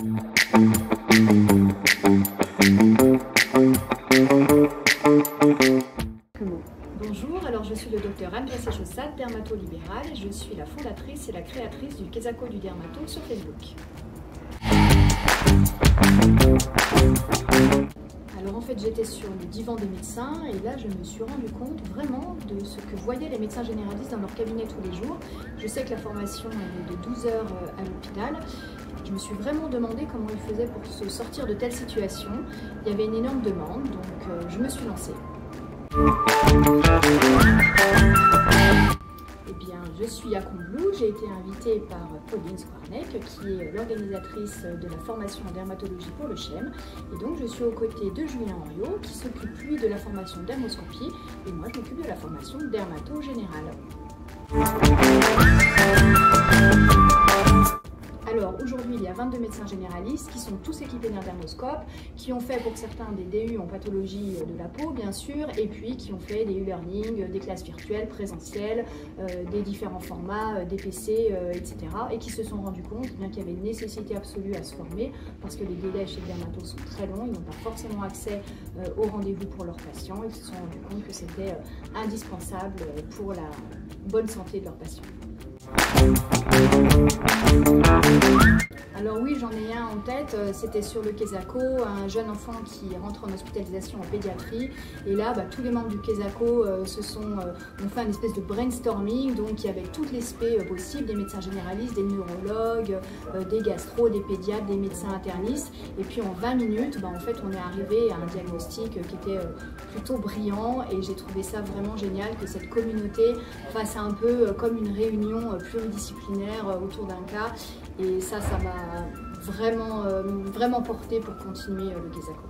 Bonjour, alors je suis le docteur Anne-Gracie Chaussade, dermato-libérale, et je suis la fondatrice et la créatrice du Quesaco du Dermato sur Facebook. Alors en fait j'étais sur le divan des médecins et là je me suis rendu compte vraiment de ce que voyaient les médecins généralistes dans leur cabinet tous les jours. Je sais que la formation est de 12 heures à l'hôpital. Je me suis vraiment demandé comment ils faisaient pour se sortir de telles situations. Il y avait une énorme demande, donc je me suis lancée. Eh bien, je suis à Combloux, j'ai été invitée par Pauline Skwarneck, qui est l'organisatrice de la formation en dermatologie pour le CHEM. Et donc, je suis aux côtés de Julien Henriot, qui s'occupe lui de la formation dermoscopie, et moi je m'occupe de la formation dermato générale. Alors aujourd'hui, il y a 22 médecins généralistes qui sont tous équipés d'un dermoscope, qui ont fait pour certains des DU en pathologie de la peau bien sûr, et puis qui ont fait des e-learning, des classes virtuelles, présentielles, des différents formats, des PC, etc. Et qui se sont rendus compte bien qu'il y avait une nécessité absolue à se former parce que les délais chez le dermato sont très longs, ils n'ont pas forcément accès aux rendez-vous pour leurs patients, et ils se sont rendus compte que c'était indispensable pour la bonne santé de leurs patients. Alors oui, j'en ai un en tête, c'était sur le Quesaco, un jeune enfant qui rentre en hospitalisation en pédiatrie, et là tous les membres du Quesaco ont fait une espèce de brainstorming, donc il y avait toutes les spé possibles, des médecins généralistes, des neurologues, des gastros, des pédiatres, des médecins internistes, et puis en 20 minutes, en fait on est arrivé à un diagnostic qui était plutôt brillant, et j'ai trouvé ça vraiment génial que cette communauté fasse un peu comme une réunion pluridisciplinaire autour d'un cas, et ça m'a vraiment porté pour continuer le Quesaco.